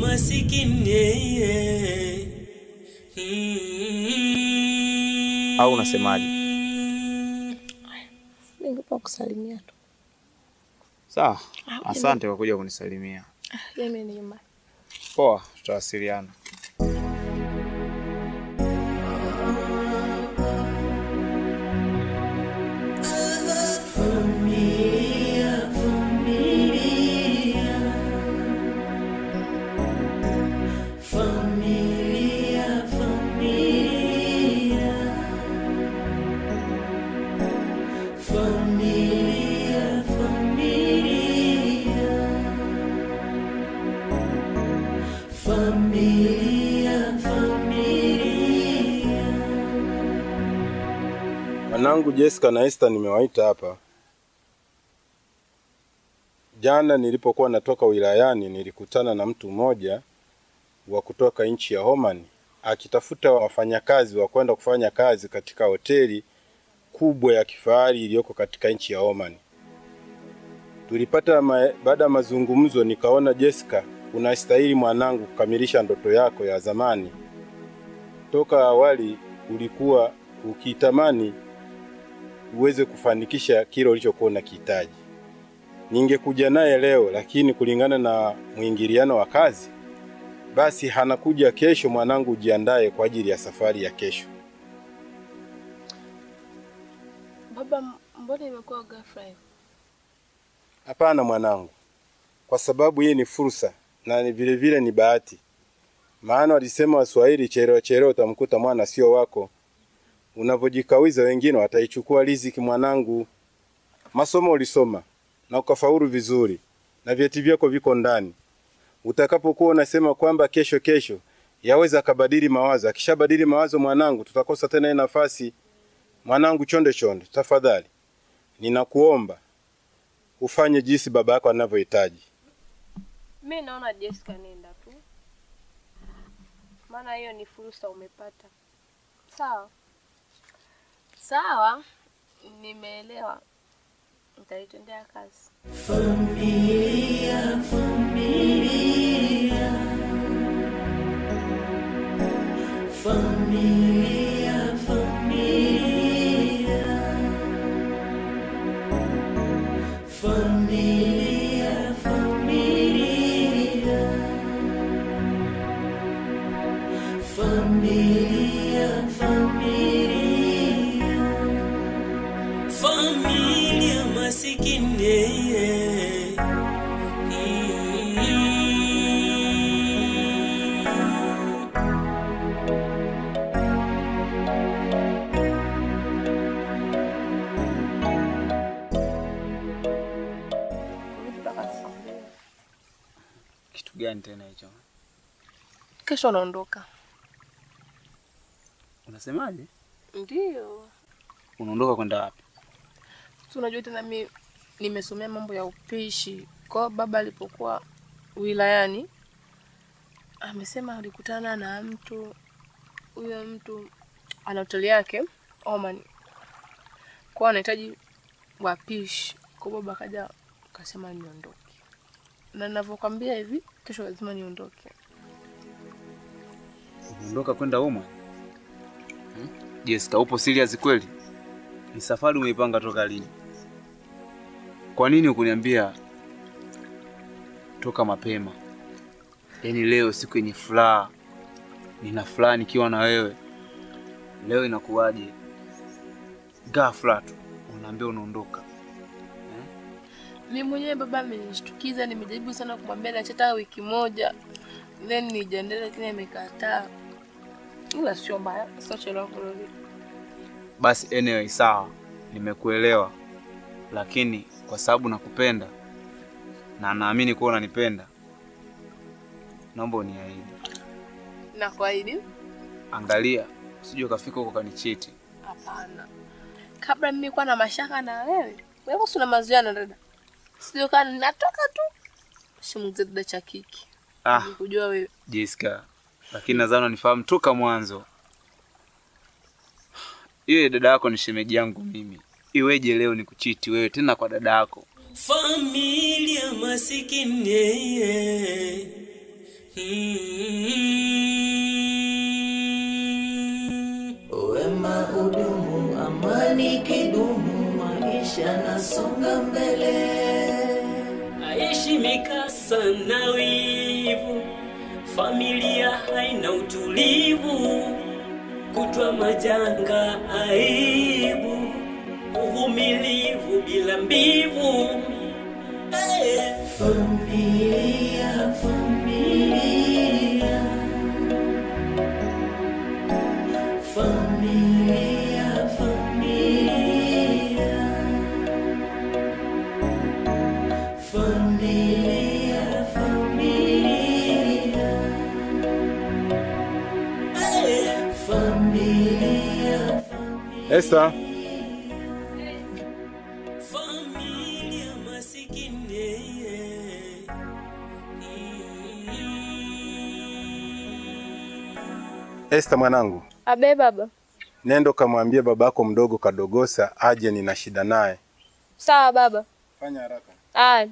masikini. Au unasemaje? Ningependa kusalimia tu. Sawa. Asante kwa kuja kunisalimia. Mimi ni nyumbani. Poa, tutawasiliana. Wanangu Jessica na Esther nimewaita hapa. Jana nilipokuwa natoka wilayani nilikutana na mtu mmoja wa kutoka nchi ya Oman akitafuta wafanyakazi wa kwenda kufanya kazi katika hoteli kubwa ya kifahari iliyoko katika nchi ya Oman. Tulipata baada ya mazungumzo nikaona Jessica, unastahili mwanangu kukamilisha ndoto yako ya zamani. Toka awali ulikuwa ukitamani uweze kufanikisha kile ulichokuwa unakihitaji. Ningekuja naye leo, lakini kulingana na muingiliano wa kazi, basi hanakuja kesho. Mwanangu, jiandae kwa ajili ya safari ya kesho. Baba, mbona imekuwa ghafla hivi? Hapana mwanangu, kwa sababu hii ni fursa na vile vile ni bahati. Maana walisema Waswahili, chelewa chelewa utamkuta mwana sio wako. Unavojikawiza wengine wataichukua riziki mwanangu. Masomo ulisoma na ukafaulu vizuri na vyeti vyako viko ndani. Utakapokuwa unasema kwamba kesho yaweza kabadili mawazo. Akishabadili mawazo mwanangu, tutakosa tena nafasi. Mwanangu, chonde tafadhali ninakuomba ufanye jinsi baba yako anavyohitaji. Mimi naona Jessica nenda tu. Maana hiyo ni fursa umepata. Sawa. Sawa, nimeelewa. Nitaitendea kazi. Familia. Familia masikini. Kitu gani tena hicho? Kesho naondoka. Unasemaje? Ndio. Unaondoka kwenda wapi? Unajua tena mimi nimesomea mambo ya upishi. Kwa baba alipokuwa wilayani amesema alikutana na mtu, huyo mtu ana hoteli yake Oman. Kwa anahitaji wapishi. Kwa baba akaja akasema niondoke. Na ninavyokuambia hivi, kesho lazima niondoke. Unaondoka kwenda Oman? Jessica, upo serious kweli? Ni safari umeipanga toka lini? Kwa nini ukuniambia toka mapema? Yaani leo siku yenye furaha. Nina furaha nikiwa na wewe. Leo inakuwaje? Ghafla tu unaambia unaondoka. Mimi mwenyewe baba amenishtukiza, nimejaribu sana kumwambia nachata wiki moja. Then nijiendelea lakini amekataa. Ila sio mbaya, sio chelewa kurudi. Basi anyway sawa, nimekuelewa. Lakini kwa sababu nakupenda na naamini kuwa unanipenda, naomba uniahidi. Nakuahidi? Angalia, usije ukafika huko kanichiti. Hapana. Kabla mimi kuwa na mashaka na wewe usina mazoea dada. Sio kana natoka tu. Shimuze dada cha kiki. Kujua wewe. Jessica, lakini nadhani unifahamu toka mwanzo. Yeye dada yako ni shemeji yangu mimi. Iweje leo nikuchiti wewe tena kwa dada yako? Familia masikini. mikasa na wivu, familia haina utulivu, kutwa majanga aibu, uvumilivu bila mbivu. Familia, familia, familia, familia, familia, familia, familia. Esther, Familia masikini. Esther mwanangu, Abe baba. nendo kamwambie babako mdogo Kadogosa aje, nina shida naye. Sawa baba. Fanya haraka. Aya.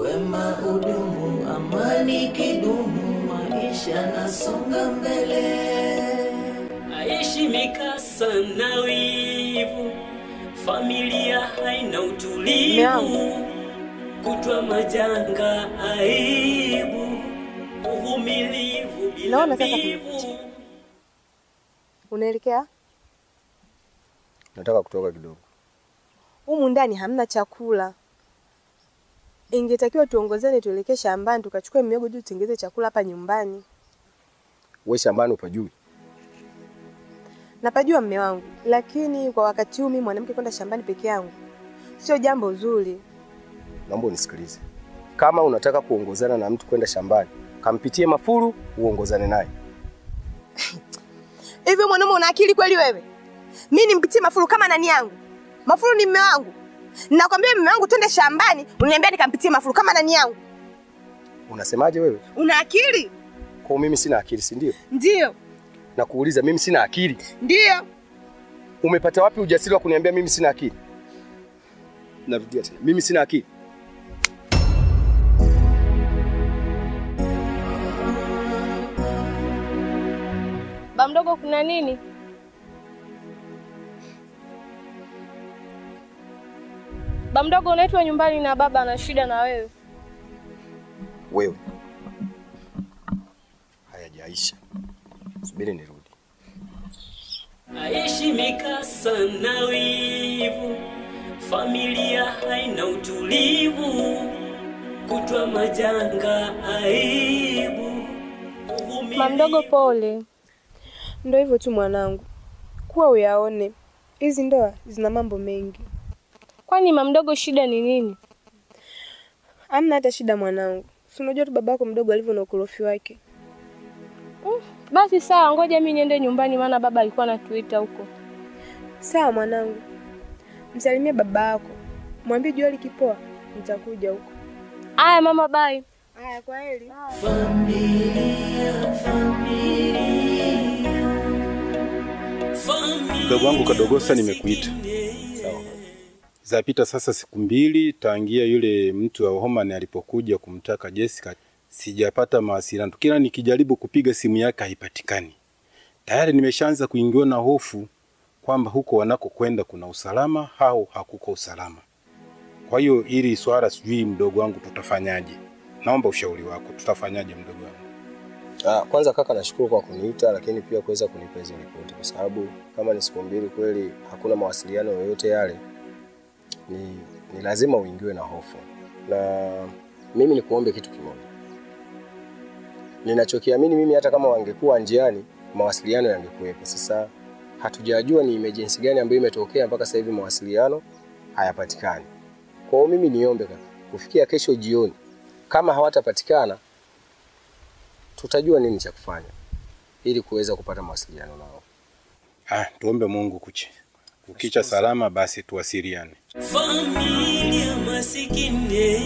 Wema udumu, amani kidumu, maisha nasonga mbele. Aishi mikasa na wivu, familia haina utulivu, kutwa majanga aibu, uvumilivu bila Naona sasa mbivu. Unaelekea? Nataka kutoka kidogo. Humu ndani hamna chakula. Ingetakiwa tuongozane tuelekee shambani tukachukue miogo juu tengeze chakula hapa nyumbani. Wewe shambani upajui? Napajua mume wangu, lakini kwa wakati huu mimi mwanamke kwenda shambani peke yangu sio jambo zuri. Naomba unisikilize. Kama unataka kuongozana na mtu kwenda shambani, kampitie Mafuru uongozane naye. Hivi mwanaume una akili kweli wewe? Mimi nimpitie Mafuru kama nani yangu? Mafuru ni mume wangu. Ninakwambia mume wangu twende shambani, unaniambia nikampitie Mafuru kama nani yangu? Unasemaje wewe? Una akili? Kwa mimi sina akili, si ndio? Ndio. Na kuuliza mimi sina akili. Ndio. Umepata wapi ujasiri wa kuniambia mimi sina akili? Narudia tena. Mimi sina akili. Ba mdogo kuna nini? Ba mdogo unaitwa nyumbani na baba ana shida na wewe. Wewe. Hayajaisha. Subiri nirudi. Aishi mikasa na wivu, familia haina utulivu, kutwa majanga aibu, Ba mdogo pole. Ndio hivyo tu mwanangu. Kuwa uyaone. Hizi ndoa zina mambo mengi. Kwani mama mdogo shida ni nini? Hamna hata shida mwanangu. Si unajua tu babako mdogo alivyo na ukorofi wake. Basi sawa, ngoja mimi niende nyumbani maana baba alikuwa anatuita huko. Sawa mwanangu. Msalimie babako. Mwambie jua likipoa nitakuja huko. Aya mama, bye. Haya kwa heri. familia, familia, familia. Mdogo wangu Kadogosa, nimekuita. Sawa. Zapita sasa siku 2 tangia yule mtu wa Homani alipokuja kumtaka Jessica, sijapata mawasiliano. Kila nikijaribu kupiga simu yake haipatikani. Tayari nimeshaanza kuingiwa na hofu kwamba huko wanako kwenda kuna usalama au hakuko usalama. Kwa hiyo ili swala sijui mdogo wangu tutafanyaje. Naomba ushauri wako, tutafanyaje mdogo wangu? Kwanza kaka, nashukuru kwa kuniita, lakini pia kuweza kunipa hizo ripoti, kwa sababu kama ni siku 2 kweli hakuna mawasiliano yoyote yale, ni lazima uingiwe na hofu. Na mimi nikuombe kitu kimoja. Ninachokiamini mimi, hata kama wangekuwa njiani mawasiliano yangekuwepo. Sasa hatujajua ni emergency gani ambayo imetokea mpaka sasa hivi mawasiliano hayapatikani. Kwa hiyo mimi niombe kaka, kufikia kesho jioni kama hawatapatikana tutajua nini cha kufanya ili kuweza kupata mawasiliano nao. Tuombe Mungu kukicha salama basi tuwasiliane. Familia masikini.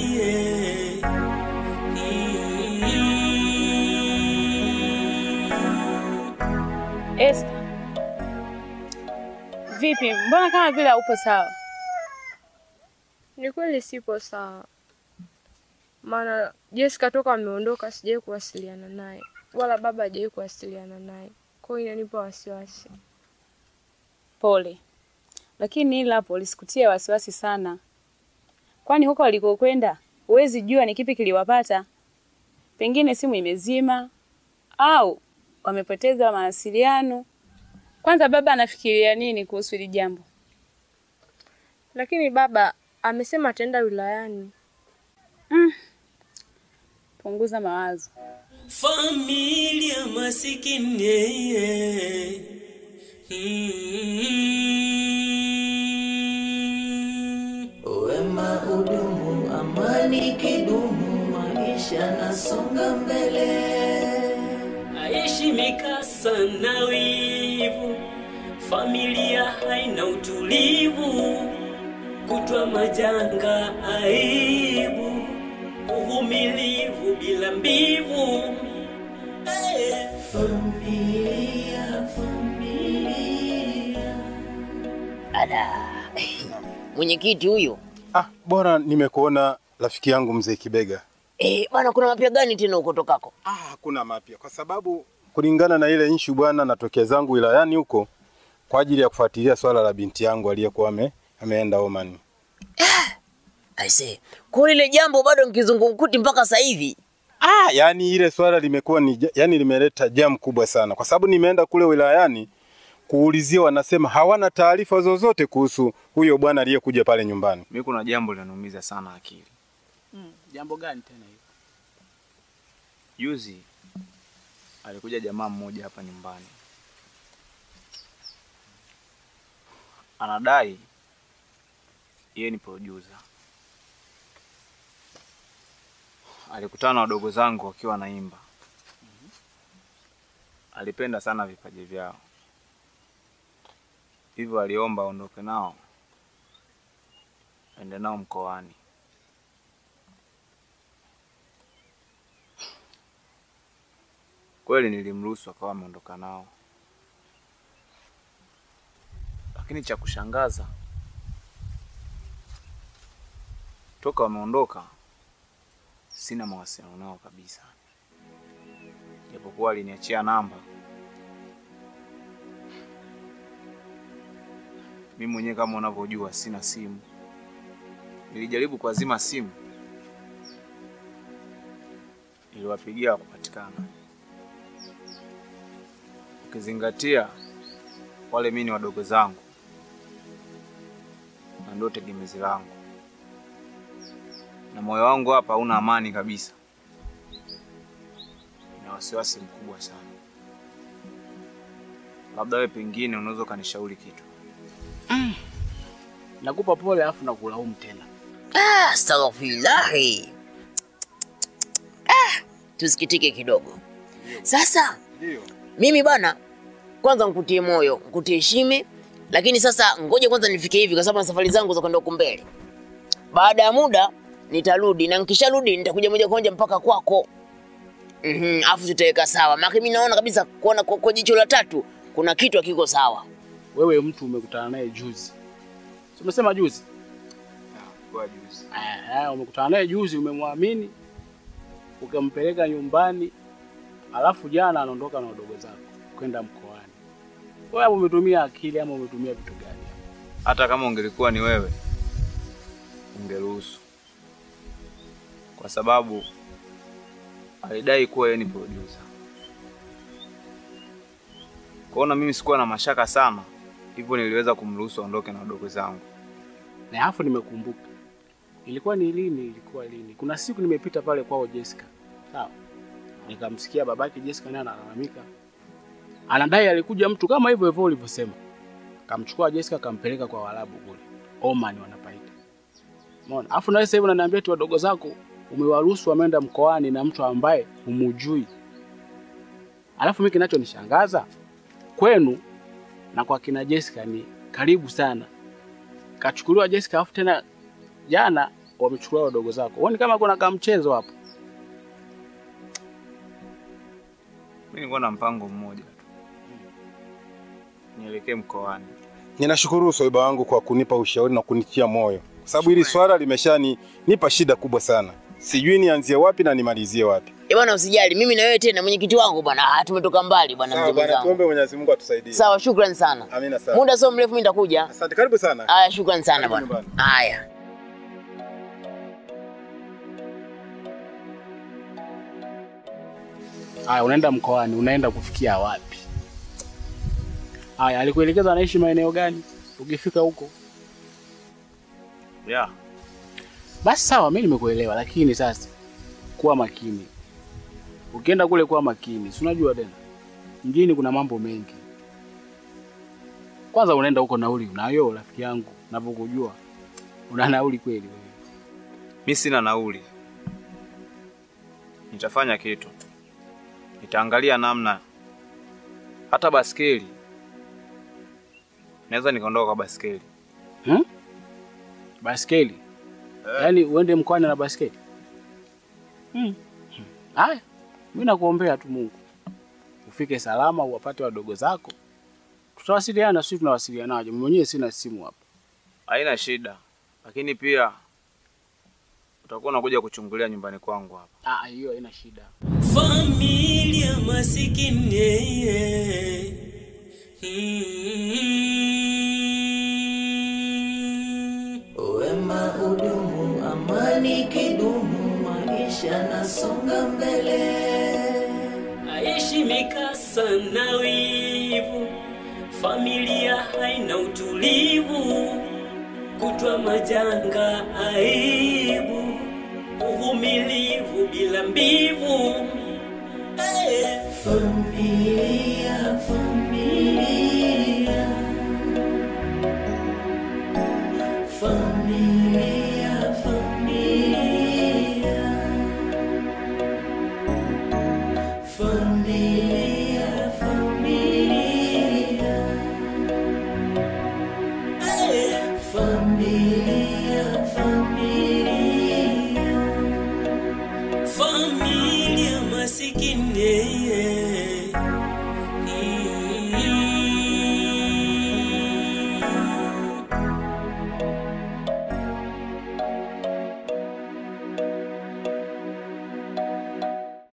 Esther. Vipi? Mbona kama vile upo sawa? Ni kweli sipo sawa. Maana Jessica toka ameondoka sijawahi kuwasiliana naye. Wala baba hajawahi kuwasiliana naye. Kwa hiyo inanipa wasiwasi. Pole. Lakini ila hapo lisikutie wasiwasi sana. Kwani huko alikokwenda huwezi jua ni kipi kiliwapata. Pengine simu imezima au wamepoteza mawasiliano. Kwanza baba anafikiria nini kuhusu hili jambo? Lakini baba amesema ataenda wilayani. Punguza mawazo. Familia masikini. Wema udumu, amani kidumu, maisha nasonga mbele. Aishi mikasa na wivu, familia haina utulivu, kutwa majanga aibu, uvumilivu bila mbivu. Familia, familia. Ala. Mwenyekiti huyo. Bora nimekuona rafiki yangu mzee Kibega. Bwana kuna mapya gani tena huko tokako? Hakuna mapya kwa sababu kulingana na ile issue bwana natokea zangu wilayani huko kwa ajili ya kufuatilia swala la binti yangu aliyekuwa ameenda Oman. Aise, kwa ile jambo bado mkizungumkuti mpaka sasa hivi. Yani ile swala limekuwa yani limeleta jam kubwa sana kwa sababu nimeenda kule wilayani kuulizia, wanasema hawana taarifa zozote kuhusu huyo bwana aliyekuja pale nyumbani. Mimi kuna jambo linaniumiza sana akili. Jambo gani tena hilo? Juzi alikuja jamaa mmoja hapa nyumbani. Anadai yeye ni producer. Alikutana na wadogo zangu wakiwa naimba. Alipenda sana vipaji vyao. Hivyo aliomba aondoke nao, ende nao mkoani. Kweli nilimruhusu akawa ameondoka nao. Lakini cha kushangaza, toka wameondoka sina mawasiliano nao kabisa. Japokuwa aliniachia namba. Mimi mwenyewe kama unavyojua sina simu. Nilijaribu kuazima simu. Niliwapigia kupatikana. Ukizingatia wale mimi ni wadogo zangu. Na ndio tegemezi langu. Na moyo wangu hapa hauna amani kabisa. Na wasiwasi mkubwa sana. Labda wewe pengine unaweza kanishauri kitu. Nakupa pole afu na kulaumu tena. Astaghfirullah. Tusikitike kidogo. Sasa mimi bana kwanza nikutie moyo, nikutie heshima, lakini sasa ngoja kwanza nifike hivi kwa sababu na safari zangu za kwenda huko mbele. Baada ya muda nitarudi na nikisharudi nitakuja moja kwa moja mpaka kwako. Afu tutaweka sawa. Maana mimi naona kabisa kuona kwa jicho la tatu kuna kitu hakiko sawa. Wewe mtu umekutana naye juzi. Umesema juzi? Kwa juzi. Umekutana naye juzi, umemwamini, ukampeleka nyumbani, alafu jana anaondoka na wadogo zako kwenda mkoani. Wewe umetumia akili ama umetumia vitu gani? Hata kama ungelikuwa ni wewe, ungeruhusu. Kwa sababu alidai kuwa yeye ni producer. Kwaona mimi sikuwa na mashaka sana, hivyo niliweza kumruhusu aondoke na wadogo zangu. Na hapo nimekumbuka. Ilikuwa ni lini? Kuna siku nimepita pale kwao Jessica. Sawa. Nikamsikia babaki Jessica naye analalamika. Anadai alikuja mtu kama hivyo hivyo ulivyosema. Kamchukua Jessica kampeleka kwa Waarabu kule. Oman wanapaita. Umeona? Alafu nawe sasa hivi unaniambia tu wadogo zako umewaruhusu wameenda mkoani na mtu ambaye humujui. Alafu mimi kinachonishangaza kwenu na kwa kina Jessica ni karibu sana. Kachukuliwa Jessica afu tena jana wamechukua wadogo zako. Uone kama kuna kama mchezo hapo. Mimi nilikuwa na mpango mmoja tu. Nielekee mkoani. Ninashukuru soiba wangu kwa kunipa ushauri na kunitia moyo. Kwa sababu hili swala limeshanipa shida kubwa sana. Sijui nianzie wapi na nimalizie wapi. Bwana usijali, mimi na wewe tena mwenyekiti wangu bwana. Tumetoka mbali bwana mzee wangu. Sawa bwana, tuombe Mwenyezi Mungu atusaidie. Sawa, shukrani sana. Amina sana. Muda sio mrefu mimi nitakuja. Asante, karibu sana. Haya, shukrani sana bwana. Haya. Haya, unaenda mkoani, unaenda kufikia wapi? Haya, alikuelekeza anaishi maeneo gani? Ukifika huko. Yeah. Basi sawa, mimi nimekuelewa, lakini sasa kuwa makini. Ukienda kule kuwa makini. Si unajua tena mjini kuna mambo mengi. Kwanza unaenda huko nauli unayo, rafiki yangu, ninapokujua. Una nauli kweli wewe? Mimi sina nauli. Nitafanya kitu. Nitaangalia namna hata baskeli. Naweza nikaondoka kwa baskeli. Baskeli? Yaani uende mkoani na baskeli? Haya, mimi nakuombea tu Mungu ufike salama, uwapate wadogo zako. Tutawasiliana, sisi tunawasilianaje? Mimi mwenyewe sina simu hapa. Haina shida. Lakini pia utakuwa unakuja kuchungulia nyumbani kwangu hapa. Hiyo haina shida. Familia masikini. Wema udumu, amani kidumu, maisha nasonga mbele. Aishi mikasa na wivu, familia haina utulivu, kutwa majanga aibu, uvumilivu bila mbivu. Familia, familia, familia, familia, familia, familia, familia, familia, familia masikini.